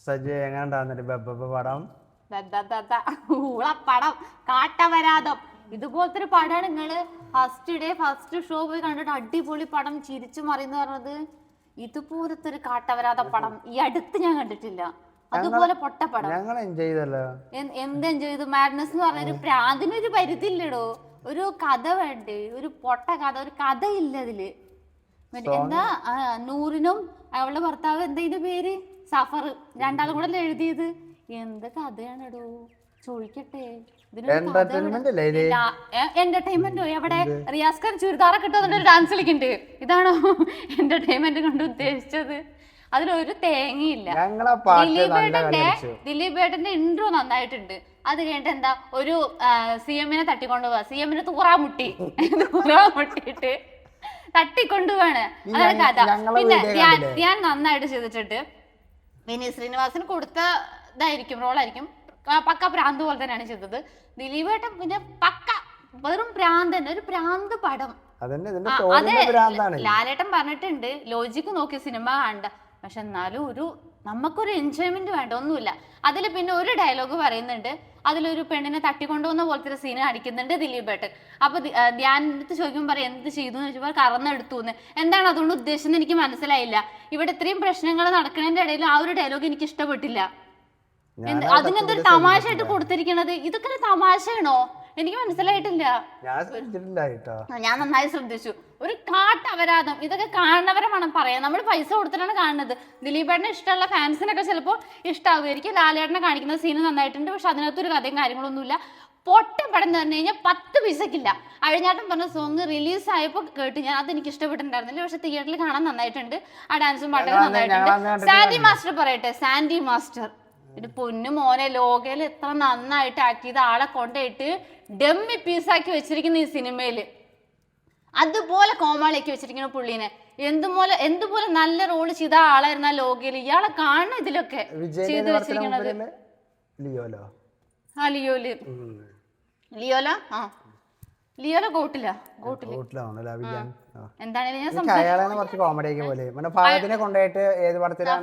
സജി എങ്ങനെയുണ്ടാകുന്നില്ല പടം? ഊളപ്പടം, കാട്ടവരാതം, ഇതുപോലത്തെ ഒരു പടമാണ് നിങ്ങള് ഫസ്റ്റ് ഷോ പോയി കണ്ടിട്ട് അടിപൊളി പടം ചിരിച്ചു മറിയെന്ന് പറഞ്ഞത്. ഇതുപോലത്തെ ഒരു കാട്ടവരാത പടം ഈ അടുത്ത് ഞാൻ കണ്ടിട്ടില്ല. അതുപോലെ പൊട്ടപ്പടം ഞങ്ങൾ എൻജോയ് ചെയ്തല്ലോ. എന്ത് എൻജോയ് ചെയ്തു? മാഡ്നസ് എന്ന് പറഞ്ഞ ഒരു പ്രാന്തിനൊരു പരിധി ഇല്ലടോ. ഒരു കഥ വേണ്ടേ? ഒരു പൊട്ട കഥ, ഒരു കഥ ഇല്ല അതില്. എന്താ നൂറിനും അവളുടെ ഭർത്താവ് എന്താ ഇതിന്റെ പേര്, സഫർ, രണ്ടാളും കൂടെ എഴുതിയത്. എന്ത് കഥയാണെടോ ചോദിക്കട്ടെ. എന്റർടൈൻമെന്റോ? എവിടെ? റിയാസ് ഖാൻ ചുരിദാറൊക്കെ ഇട്ട് ഡാൻസ് കളിക്കുന്നുണ്ട്. ഇതാണോ എന്റർടൈൻമെന്റ് കൊണ്ട് ഉദ്ദേശിച്ചത്? അതിലൊരു തേങ്ങയില്ല. ദിലീപ് ഏട്ടന്റെ ഇൻട്രോ നന്നായിട്ടുണ്ട്. അത് കഴിഞ്ഞിട്ട് എന്താ ഒരു CM-നെ തട്ടിക്കൊണ്ടുപോവാ. CM-ന് തൂറാൻ മുട്ടിയിട്ട് തട്ടിക്കൊണ്ടുപോവാണ്. അതാണ് കഥ. പിന്നെ ധ്യാൻ നന്നായിട്ട് ചെയ്തിട്ടുണ്ട്. വിനീത് ശ്രീനിവാസന് കൊടുത്തതായിരിക്കും, റോളായിരിക്കും. പക്ക പ്രാന്ത് പോലെ തന്നെയാണ് ചെയ്തത്. ദിലീപ് ഏട്ടൻ പിന്നെ പക്ക വെറും പ്രാന്തൻ, ഒരു പ്രാന്ത് പടം. അതെ, ലാലേട്ടൻ പറഞ്ഞിട്ടുണ്ട് ലോജിക്ക് നോക്കി സിനിമ കാണണ്ട, പക്ഷെ എന്നാലും നമുക്കൊരു എൻജോയ്മെന്റ് വേണ്ട, ഒന്നുമില്ല. അതിൽ പിന്നെ ഒരു ഡയലോഗ് പറയുന്നുണ്ട്, അതിലൊരു പെണ്ണിനെ തട്ടിക്കൊണ്ടുപോകുന്ന പോലത്തെ ഒരു സീൻ കാണിക്കുന്നുണ്ട് ദിലീപ് ഏട്ടൻ. അപ്പൊ ധ്യാനത്ത് ചോദിക്കുമ്പോൾ പറയും എന്ത് ചെയ്തു എന്ന് ചോദിച്ചപ്പോൾ കറന്നെടുത്തു എന്ന്. എന്താണ് അതുകൊണ്ട് ഉദ്ദേശിച്ചത് എനിക്ക് മനസ്സിലായില്ല. ഇവിടെ ഇത്രയും പ്രശ്നങ്ങൾ നടക്കുന്നതിന്റെ ഇടയിൽ ആ ഒരു ഡയലോഗ് എനിക്ക് ഇഷ്ടപ്പെട്ടില്ല. അതിനെന്തൊരു തമാശയായിട്ട് കൊടുത്തിരിക്കണത്. ഇതൊക്കെ ഒരു തമാശയാണോ? എനിക്ക് മനസ്സിലായിട്ടില്ല. ഞാൻ നന്നായി ശ്രദ്ധിച്ചു. ഒരു കാട്ടപരാധം. ഇതൊക്കെ കാണുന്നവരെ വേണം പറയാൻ. നമ്മൾ പൈസ കൊടുത്തിട്ടാണ് കാണുന്നത്. ദിലീപേട്ടനെ ഇഷ്ടമുള്ള ഫാൻസിനൊക്കെ ചിലപ്പോൾ ഇഷ്ടമാകുമായിരിക്കും. ലാലേട്ടനെ കാണിക്കുന്ന സീന് നന്നായിട്ടുണ്ട്, പക്ഷെ അതിനകത്തൊരു കഥയും കാര്യങ്ങളൊന്നുമില്ല. പൊട്ട പടം എന്ന് പറഞ്ഞു കഴിഞ്ഞാൽ 10 പൈസക്കില്ല. അഴിഞ്ഞാട്ടം പറഞ്ഞ സോങ് റിലീസ് ആയപ്പോൾ കേട്ട് ഞാൻ, അത് എനിക്ക് ഇഷ്ടപ്പെട്ടിട്ടുണ്ടായിരുന്നില്ല, പക്ഷെ തിയേറ്ററിൽ കാണാൻ നന്നായിട്ടുണ്ട്. ആ ഡാൻസും പാട്ടൊക്കെ നന്നായിട്ടുണ്ട്. സാൻഡി മാസ്റ്റർ പറയട്ടെ, സാൻഡി മാസ്റ്റർ ഒരു പൊന്നു മോനെ, ലോകയിൽ എത്ര നന്നായിട്ട് ആക്ട് ചെയ്ത ആളെ കൊണ്ടുപോയിട്ട് ഡമ്മി പീസാക്കി വെച്ചിരിക്കുന്ന ഈ സിനിമയില്. അതുപോലെ കോമാളിയാക്കി വെച്ചിരിക്കുന്ന പുള്ളീനെ. എന്തുപോലെ നല്ല റോള് ചെയ്ത ആളായിരുന്ന ലോകയിൽ. ഇയാളെ കാണുന്ന ഇതിലൊക്കെ ചെയ്ത് വെച്ചിരിക്കുന്നത്. ലിയോല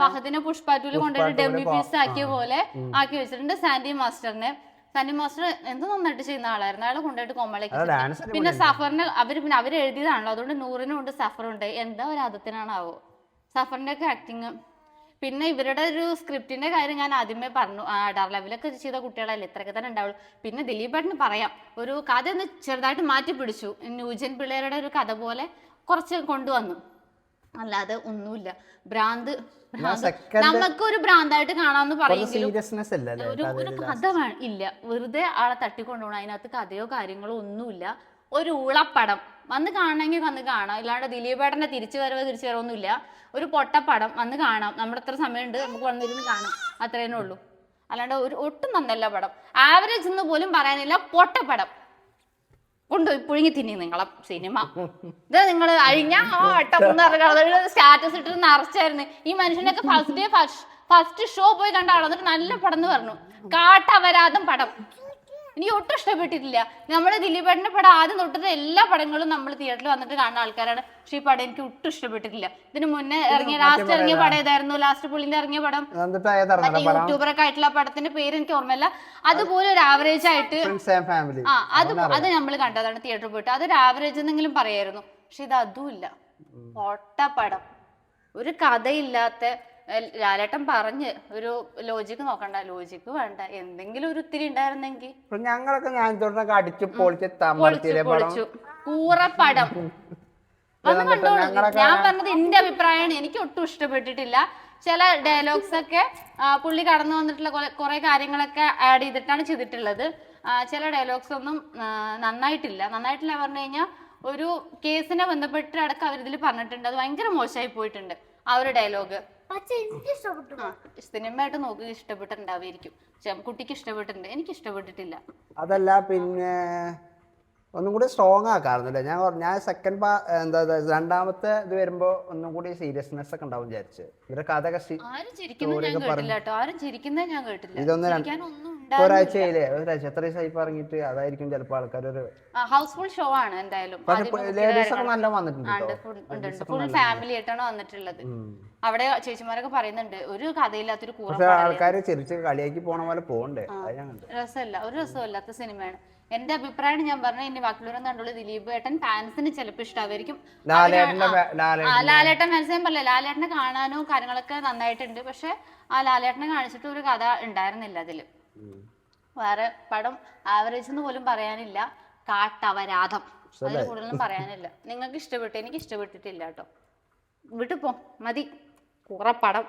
ഫഹദിനെ പുഷ്പാറ്റൂല് കൊണ്ടുപോയിട്ട് ഡെമ്മി പീസ് ആക്കിയ പോലെ ആക്കി വെച്ചിട്ടുണ്ട് സാൻഡി മാസ്റ്ററിനെ. സാൻഡി മാസ്റ്റർ എന്ത് നന്നായിട്ട് ചെയ്യുന്ന ആളായിരുന്നു. അയാളെ കൊണ്ടുപോയിട്ട് കോമളിലേക്ക്. പിന്നെ സഫറിന് അവര് എഴുതിയതാണല്ലോ, അതുകൊണ്ട് നൂറിനും ഉണ്ട് സഫറുണ്ട്. എന്താ ഒരു അദത്തിനാണാവോ സഫറിന്റെ ഒക്കെ ആക്ടിങ്. പിന്നെ ഇവരുടെ ഒരു സ്ക്രിപ്റ്റിന്റെ കാര്യം ഞാൻ ആദ്യമേ പറഞ്ഞു. ഡർ ലെവലൊക്കെ ചെയ്ത കുട്ടികളല്ലേ, ഇത്രയൊക്കെ തന്നെ ഉണ്ടാവുള്ളൂ. പിന്നെ ദിലീപേട്ടന് പറയാം, ഒരു കഥ ഒന്ന് ചെറുതായിട്ട് മാറ്റി പിടിച്ചു. ന്യൂജൻ പിള്ളേരുടെ ഒരു കഥ പോലെ കുറച്ച് കൊണ്ടുവന്നു, അല്ലാതെ ഒന്നുമില്ല. ഭ്രാന്ത് നമുക്കൊരു ഭ്രാന്തായിട്ട് കാണാമെന്ന് പറയുമെങ്കിലും ഒരു കഥ ഇല്ല. വെറുതെ ആളെ തട്ടിക്കൊണ്ടുപോകണം. അതിനകത്ത് കഥയോ കാര്യങ്ങളോ ഒന്നുമില്ല. ഒരു ഉളപ്പടം വന്ന് കാണണമെങ്കിൽ വന്ന് കാണാം. ഇല്ലാണ്ട് ദിലീപേട്ടന്റെ തിരിച്ചു വരവൊന്നുമില്ല. ഒരു പൊട്ടപ്പടം വന്ന് കാണാം. നമ്മുടെ എത്ര സമയമുണ്ട്, നമുക്ക് വന്നിരുന്ന് കാണാം, അത്രേനേ ഉള്ളൂ. അല്ലാണ്ട് ഒട്ടും നന്നല്ല പടം. ആവറേജ് എന്ന് പോലും പറയാനില്ല. പൊട്ടപ്പടം കൊണ്ടുപോയി പുഴുങ്ങി തിന്നി നിങ്ങളെ സിനിമ. ഇത് നിങ്ങൾ അഴിഞ്ഞ സ്റ്റാറ്റസ് ഇട്ടിട്ട് നിറച്ചായിരുന്നു. ഈ മനുഷ്യനൊക്കെ ഫസ്റ്റ് ഷോ പോയി കണ്ട ആളോ, എന്നിട്ട് നല്ല പടം എന്ന് പറഞ്ഞു. കാട്ടപരാധം പടം എനിക്ക് ഒട്ടും ഇഷ്ടപ്പെട്ടിട്ടില്ല. നമ്മുടെ ദിലീപേട്ടന്റെ പടം ആദ്യം തൊട്ടിട്ട് എല്ലാ പടങ്ങളും നമ്മൾ തിയേറ്ററിൽ വന്നിട്ട് കാണുന്ന ആൾക്കാരാണ്. പക്ഷെ ഈ പടം എനിക്ക് ഒട്ടും ഇഷ്ടപ്പെട്ടിട്ടില്ല. ഇതിന് മുന്നേ ലാസ്റ്റ് ഇറങ്ങിയ പടം ഏതായിരുന്നു? ലാസ്റ്റ് പുള്ളിന്റെ ഇറങ്ങിയ പടം യൂട്യൂബറൊക്കെ ആയിട്ടുള്ള പടത്തിന്റെ പേര് എനിക്ക് ഓർമ്മയില്ല. അതുപോലെ ഒരു ആവറേജ് ആയിട്ട് അത് നമ്മൾ കണ്ടതാണ് തിയേറ്ററിൽ പോയിട്ട്. അതൊരു ആവറേജ് എന്നെങ്കിലും പറയായിരുന്നു. പക്ഷെ ഇത് അതുമില്ല. പൊട്ടപ്പടം, ഒരു കഥയില്ലാത്ത. ലാലേട്ടൻ പറഞ്ഞ് ഒരു ലോജിക്ക് നോക്കണ്ട, ലോജിക്ക് വേണ്ട, എന്തെങ്കിലും ഒരു ഇത്തിരി ഉണ്ടായിരുന്നെങ്കിൽ. ഞങ്ങളൊക്കെ അടിച്ചു പൊളിച്ചു കൂറപ്പടം വന്ന് കണ്ടോളൂ. ഞാൻ പറഞ്ഞത് എന്റെ അഭിപ്രായമാണ്. എനിക്ക് ഒട്ടും ഇഷ്ടപ്പെട്ടിട്ടില്ല. ചില ഡയലോഗ്സ് ഒക്കെ പുള്ളി കടന്നു വന്നിട്ടുള്ള കുറെ കാര്യങ്ങളൊക്കെ ആഡ് ചെയ്തിട്ടുള്ളത്. ചില ഡയലോഗ്സ് ഒന്നും നന്നായിട്ടില്ല പറഞ്ഞു കഴിഞ്ഞാൽ ഒരു കേസിനെ ബന്ധപ്പെട്ട് അടക്കം അവരിതിൽ പറഞ്ഞിട്ടുണ്ട്. അത് ഭയങ്കര മോശമായി പോയിട്ടുണ്ട് ആ ഒരു ഡയലോഗ്. സിനിമയായിട്ട് നോക്കി ഇഷ്ടപ്പെട്ടിട്ടുണ്ടാവുമായിരിക്കും. കുട്ടിക്ക് ഇഷ്ടപ്പെട്ടിട്ടുണ്ട്, എനിക്ക് ഇഷ്ടപ്പെട്ടിട്ടില്ല. അതല്ല, പിന്നെ ഒന്നും കൂടി സ്ട്രോങ് ആക്കാറുന്നില്ല. ഞാൻ സെക്കൻഡ് രണ്ടാമത്തെ ഇത് വരുമ്പോ ഒന്നും കൂടി സീരിയസ്നെസ് ഒക്കെ ഉണ്ടാവും വിചാരിച്ചു. ഇവരുടെ കഥ ആരും ചിരിക്കുന്നത് ഞാൻ കേട്ടില്ല. ഇതൊന്നും ഒരാഴ്ചയില്ലേ ഒരാഴ്ച എത്ര ദിവസമായി ഇപ്പൊ ഇറങ്ങിയിട്ട് അതായിരിക്കും ചിലപ്പോ ആൾക്കാരൊരു ഹൗസ്ഫുൾ ഷോ ആണ് എന്തായാലും. ലേഡീസ് ഒക്കെ നല്ല വന്നിട്ടുണ്ട് ഫുൾ ഫാമിലി ആയിട്ടാണ് വന്നിട്ടുള്ളത്. അവിടെ ചേച്ചിമാരൊക്കെ പറയുന്നുണ്ട് ഒരു കഥയില്ലാത്തൊരു ആൾക്കാര് ചിരിച്ച് കളിയാക്കി പോണ പോലെ പോകണ്ടേ. രസമല്ല, ഒരു രസമില്ലാത്ത സിനിമയാണ് എന്റെ അഭിപ്രായം. ഞാൻ പറഞ്ഞ ഇനി ബാക്കിയുള്ളവരൊന്നും കണ്ടുള്ളൂ. ദിലീപ് ഏട്ടൻ ഫാൻസിന് ചിലപ്പോൾ ഇഷ്ടമായിരിക്കും. ലാലേട്ടൻ ഫാൻസ് ഞാൻ പറയില്ല, ലാലേട്ടനെ കാണാനോ കാര്യങ്ങളൊക്കെ നന്നായിട്ടുണ്ട്. പക്ഷെ ആ ലാലേട്ടനെ കാണിച്ചിട്ട് ഒരു കഥ ഉണ്ടായിരുന്നില്ല അതില്. വേറെ പടം ആവറേജ് എന്ന് പോലും പറയാനില്ല. കാട്ടവരാധം അതിൽ കൂടുതലൊന്നും പറയാനില്ല. നിങ്ങൾക്ക് ഇഷ്ടപ്പെട്ടു, എനിക്ക് ഇഷ്ടപ്പെട്ടിട്ടില്ല കേട്ടോ. വിട്ടു പോ മതി കുറെ പടം.